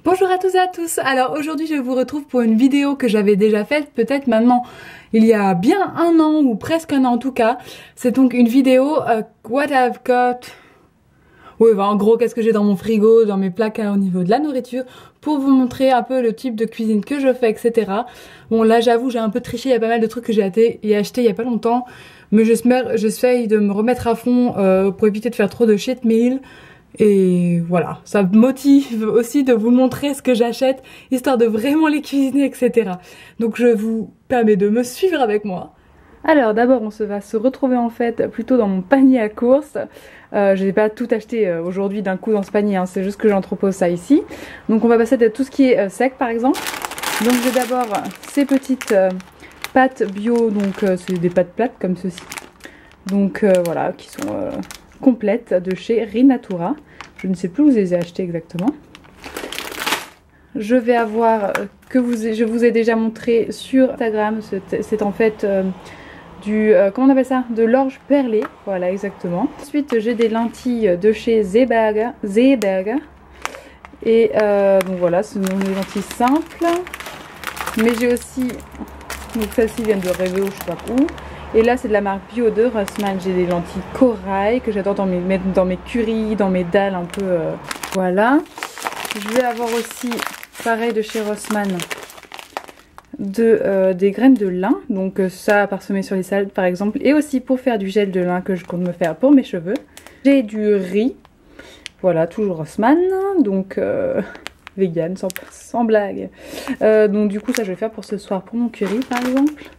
Bonjour à tous et à tous. Alors aujourd'hui je vous retrouve pour une vidéo que j'avais déjà faite peut-être maintenant il y a bien un an ou presque un an en tout cas. C'est donc une vidéo what I've got. Oui, bah en gros qu'est-ce que j'ai dans mon frigo, dans mes placards au niveau de la nourriture, pour vous montrer un peu le type de cuisine que je fais, etc. Bon là j'avoue j'ai un peu triché, il y a pas mal de trucs que j'ai acheté il y a pas longtemps, mais j'essaye de me remettre à fond pour éviter de faire trop de shit meal. Et voilà, ça me motive aussi de vous montrer ce que j'achète, histoire de vraiment les cuisiner, etc. Donc je vous permets de me suivre avec moi. Alors d'abord va se retrouver en fait plutôt dans mon panier à courses. Je n'ai pas tout acheté aujourd'hui d'un coup dans ce panier, hein, c'est juste que j'entrepose ça ici. Donc on va passer de tout ce qui est sec par exemple. Donc j'ai d'abord ces petites pâtes bio, donc c'est des pâtes plates comme ceci. Donc voilà, qui sont complètes de chez Rinatura. Je ne sais plus où je les ai achetées exactement. Je vais avoir, je vous ai déjà montré sur Instagram, c'est en fait comment on appelle ça, de l'orge perlée, voilà exactement. Ensuite j'ai des lentilles de chez Zeeberger. Et donc voilà, ce sont des lentilles simples. Mais j'ai aussi, donc celles-ci viennent de Réveillon, je sais pas où. Et là c'est de la marque bio de Rossmann, j'ai des lentilles corail que j'adore mettre dans mes currys, dans mes dalles un peu, voilà. Je vais avoir aussi, pareil de chez Rossmann, des graines de lin, donc ça à parsemer sur les salades par exemple, et aussi pour faire du gel de lin que je compte me faire pour mes cheveux. J'ai du riz, voilà, toujours Rossmann, donc vegan, sans blague. Donc du coup ça je vais faire pour ce soir pour mon curry par exemple.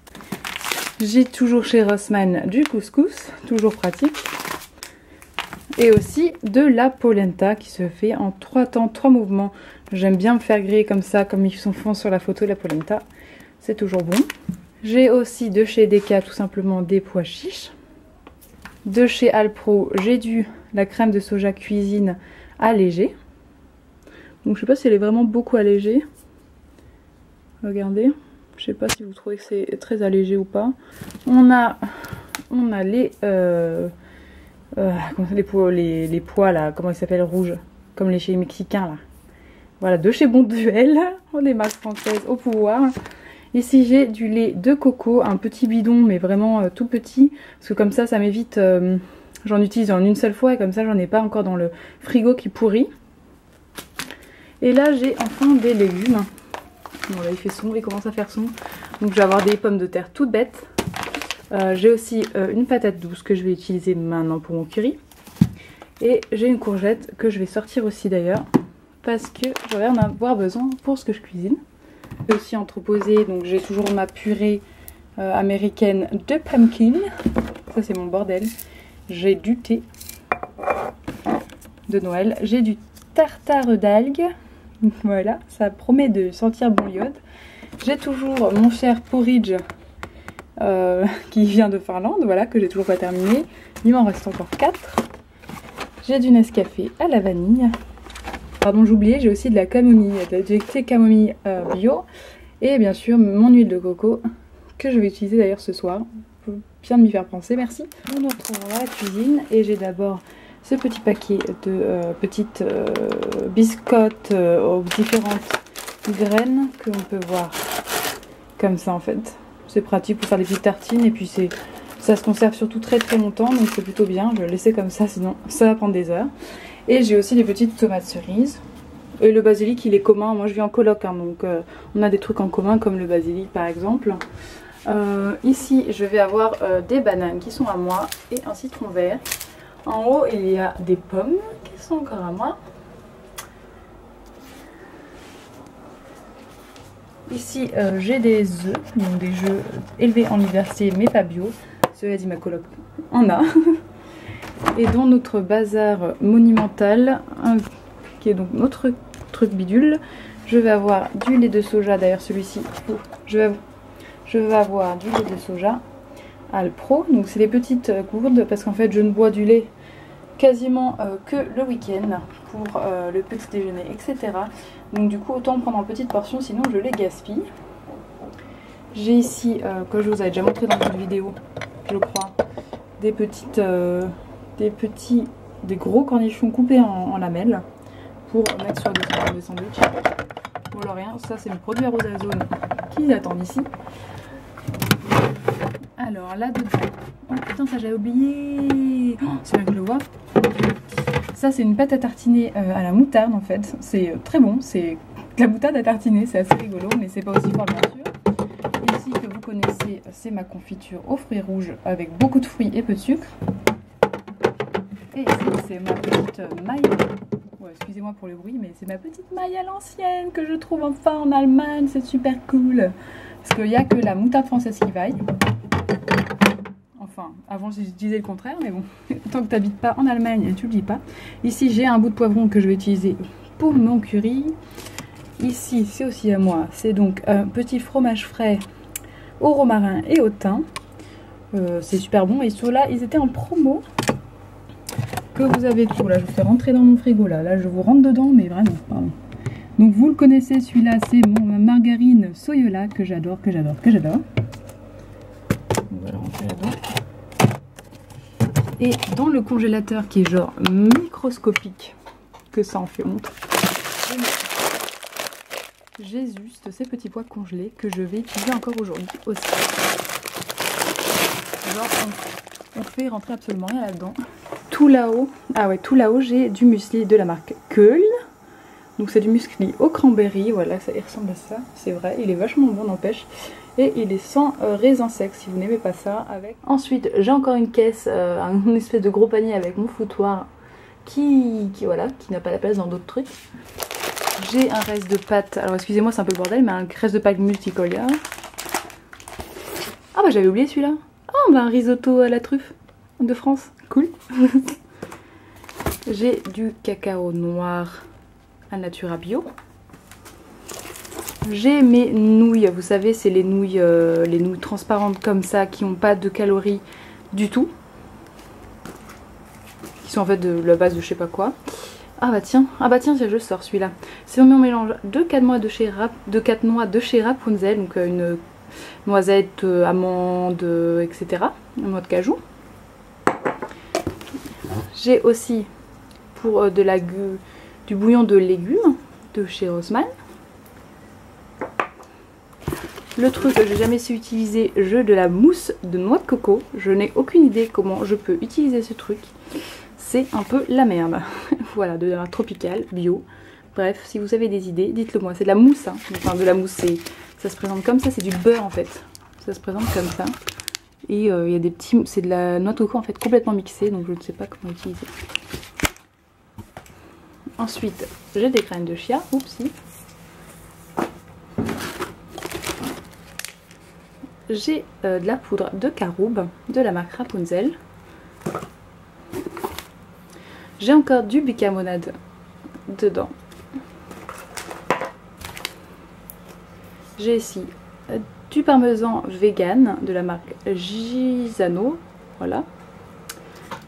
J'ai toujours chez Rossmann du couscous, toujours pratique. Et aussi de la polenta qui se fait en 3 temps, 3 mouvements. J'aime bien me faire griller comme ça, comme ils font sur la photo, la polenta. C'est toujours bon. J'ai aussi de chez Deka tout simplement des pois chiches. De chez Alpro, j'ai la crème de soja cuisine allégée. Donc je sais pas si elle est vraiment beaucoup allégée. Regardez. Je sais pas si vous trouvez que c'est très allégé ou pas. On a les pois là, comment ils s'appellent, rouges, comme les chez mexicains là. Voilà, de chez Bonduelle, on est marque française au pouvoir. Ici j'ai du lait de coco, un petit bidon mais vraiment tout petit, parce que comme ça m'évite, j'en utilise en une seule fois et comme ça j'en ai pas encore dans le frigo qui pourrit. Et là j'ai enfin des légumes. Bon là il fait sombre, il commence à faire sombre. Donc je vais avoir des pommes de terre toutes bêtes. J'ai aussi une patate douce que je vais utiliser maintenant pour mon curry. Et j'ai une courgette que je vais sortir aussi d'ailleurs, parce que je vais en avoir besoin pour ce que je cuisine. J'ai aussi entreposé, donc j'ai toujours ma purée américaine de pumpkin. Ça c'est mon bordel. J'ai du thé de Noël. J'ai du tartare d'algues. Voilà, ça promet de sentir bon l'iode. J'ai toujours mon cher porridge qui vient de Finlande, voilà, que j'ai toujours pas terminé. Il m'en reste encore 4. J'ai du Nescafé à la vanille. Pardon, j'oubliais, j'ai aussi de la camomille, du thé camomille bio. Et bien sûr, mon huile de coco, que je vais utiliser d'ailleurs ce soir. Faut bien m'y faire penser, merci. On nous retrouvera à la cuisine et j'ai d'abord ce petit paquet de petites biscottes aux différentes graines que l'on peut voir comme ça en fait. C'est pratique pour faire des petites tartines et puis ça se conserve surtout très très longtemps, donc c'est plutôt bien. Je vais le laisser comme ça, sinon ça va prendre des heures. Et j'ai aussi des petites tomates cerises. Et le basilic il est commun, moi je vis en coloc, hein, donc on a des trucs en commun comme le basilic par exemple. Ici je vais avoir des bananes qui sont à moi et un citron vert. En haut il y a des pommes qui sont encore à moi. Ici j'ai des œufs, donc des œufs élevés en université mais pas bio. Cela dit ma coloc en a. Et dans notre bazar monumental, qui est donc notre truc bidule, je vais avoir du lait de soja, d'ailleurs celui-ci, je vais avoir du lait de soja Alpro, donc c'est les petites gourdes parce qu'en fait je ne bois du lait quasiment que le week-end pour le petit déjeuner, etc. Donc du coup autant prendre en petites portions, sinon je les gaspille. J'ai ici, que je vous avais déjà montré dans une vidéo, je crois, des gros cornichons coupés en lamelles pour mettre sur des sandwichs. Ou alors rien, ça c'est le produit arrosazone qu'ils attendent ici. Alors là-dedans, oh putain ça j'avais oublié, oh, c'est là que je le vois. Ça c'est une pâte à tartiner à la moutarde en fait, c'est très bon, c'est de la moutarde à tartiner, c'est assez rigolo mais c'est pas aussi fort bien sûr. Ici que vous connaissez, c'est ma confiture aux fruits rouges avec beaucoup de fruits et peu de sucre. Et ici c'est ma petite maille, ouais, excusez-moi pour le bruit mais c'est ma petite maille à l'ancienne que je trouve enfin en Allemagne, c'est super cool. Parce qu'il n'y a que la moutarde française qui vaille. Enfin, avant je disais le contraire, mais bon, tant que tu n'habites pas en Allemagne, tu n'oublies pas. Ici, j'ai un bout de poivron que je vais utiliser pour mon curry. Ici, c'est aussi à moi. C'est donc un petit fromage frais au romarin et au thym. C'est super bon. Et ceux-là, ils étaient en promo. Que vous avez tout. Là, je vous fais rentrer dans mon frigo. Là, je vous rentre dedans, mais vraiment, pardon. Donc, vous le connaissez, celui-là, c'est ma margarine Soyola que j'adore, que j'adore, que j'adore. On va le rentrer là-dedans. Et dans le congélateur qui est genre microscopique, que ça en fait honte, j'ai juste ces petits pois congelés que je vais utiliser encore aujourd'hui aussi. Genre on fait rentrer absolument rien là-dedans. Tout là-haut, ah ouais, tout là-haut j'ai du muesli de la marque Köln. Donc c'est du muesli au cranberry, voilà, ça ressemble à ça, c'est vrai, il est vachement bon n'empêche. Et il est sans raisin sec si vous n'aimez pas ça. Avec. Ensuite j'ai encore une caisse, une espèce de gros panier avec mon foutoir qui n'a pas la place dans d'autres trucs. J'ai un reste de pâte, alors excusez-moi c'est un peu le bordel, mais un reste de pâte multicolore. Ah bah j'avais oublié celui-là. Ah bah un risotto à la truffe de France, cool. J'ai du cacao noir à Natura Bio. J'ai mes nouilles, vous savez c'est les nouilles transparentes comme ça qui n'ont pas de calories du tout. Qui sont en fait de la base de je sais pas quoi. Ah bah tiens, je sors celui-là. C'est mon mélange de 4 noix de chez Rapunzel, donc une noisette, amande, etc. En mode cajou. J'ai aussi pour du bouillon de légumes de chez Rossmann. Le truc que j'ai jamais su utiliser, de la mousse de noix de coco. Je n'ai aucune idée comment je peux utiliser ce truc. C'est un peu la merde. Voilà, de la tropicale, bio. Bref, si vous avez des idées, dites-le moi. C'est de la mousse, hein. Enfin de la mousse, ça se présente comme ça, c'est du beurre en fait. Ça se présente comme ça. Et il y a des petits, c'est de la noix de coco en fait complètement mixée, donc je ne sais pas comment utiliser. Ensuite, j'ai des graines de chia, oupsie. J'ai de la poudre de caroube de la marque Rapunzel. J'ai encore du bicarbonate dedans. J'ai ici du parmesan vegan de la marque Gisano. Voilà.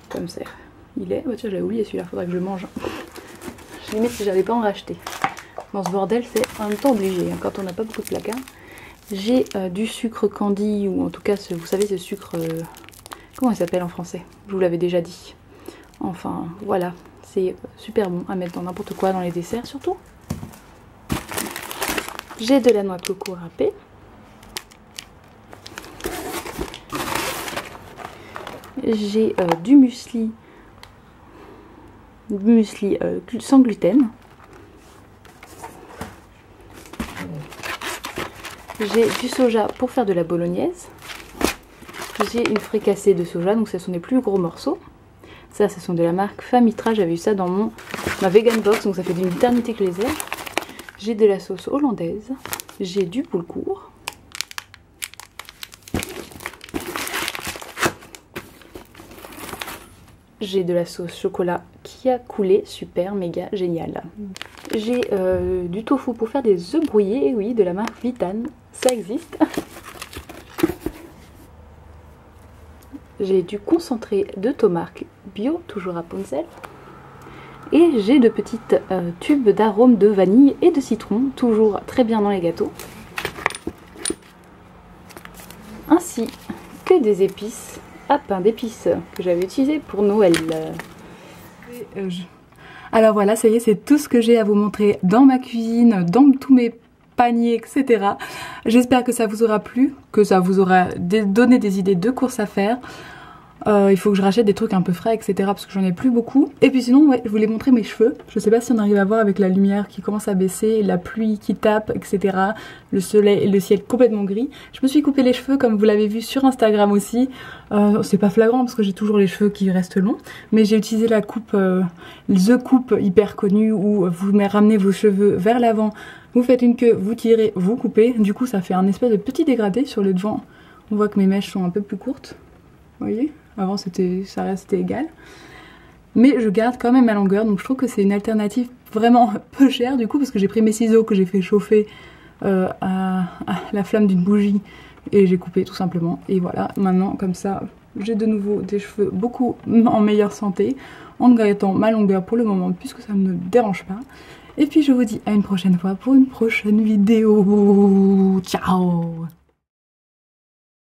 Comme ça. Il est. Oh, tiens, j'avais oublié celui-là, faudrait que je le mange. Limite si j'avais pas en racheté. Dans ce bordel, c'est en même temps obligé hein, quand on n'a pas beaucoup de placards. J'ai du sucre candy, ou en tout cas, vous savez, ce sucre... comment il s'appelle en français? Je vous l'avais déjà dit. Enfin, voilà. C'est super bon à mettre dans n'importe quoi, dans les desserts surtout. J'ai de la noix de coco râpée. J'ai du muesli sans gluten. J'ai du soja pour faire de la bolognaise. J'ai une fricassée de soja, donc ce sont des plus gros morceaux. Ça, ce sont de la marque Famitra. J'avais eu ça dans ma vegan box, donc ça fait d'une éternité que je les ai. J'ai de la sauce hollandaise. J'ai du poulcourt. J'ai de la sauce chocolat qui a coulé, super, méga, génial. J'ai du tofu pour faire des œufs brouillés, et oui, de la marque Vitane, ça existe. J'ai du concentré de tomarque bio, toujours Rapunzel. Et j'ai de petites tubes d'arômes de vanille et de citron, toujours très bien dans les gâteaux. Ainsi que des épices à pain d'épices que j'avais utilisé pour Noël. Alors voilà, ça y est, c'est tout ce que j'ai à vous montrer dans ma cuisine, dans tous mes paniers, etc. J'espère que ça vous aura plu, que ça vous aura donné des idées de courses à faire. Il faut que je rachète des trucs un peu frais, etc. parce que j'en ai plus beaucoup. Et puis sinon, ouais, je voulais montrer mes cheveux. Je sais pas si on arrive à voir avec la lumière qui commence à baisser, la pluie qui tape, etc. Le soleil et le ciel complètement gris. Je me suis coupé les cheveux comme vous l'avez vu sur Instagram aussi. C'est pas flagrant parce que j'ai toujours les cheveux qui restent longs. Mais j'ai utilisé la coupe, The Coupe hyper connue où vous ramenez vos cheveux vers l'avant. Vous faites une queue, vous tirez, vous coupez. Du coup, ça fait un espèce de petit dégradé sur le devant. On voit que mes mèches sont un peu plus courtes. Vous voyez ? Avant ça restait égal. Mais je garde quand même ma longueur. Donc je trouve que c'est une alternative vraiment peu chère du coup. Parce que j'ai pris mes ciseaux que j'ai fait chauffer à la flamme d'une bougie. Et j'ai coupé tout simplement. Et voilà, maintenant comme ça j'ai de nouveau des cheveux beaucoup en meilleure santé. En gardant ma longueur pour le moment puisque ça ne me dérange pas. Et puis je vous dis à une prochaine fois pour une prochaine vidéo. Ciao!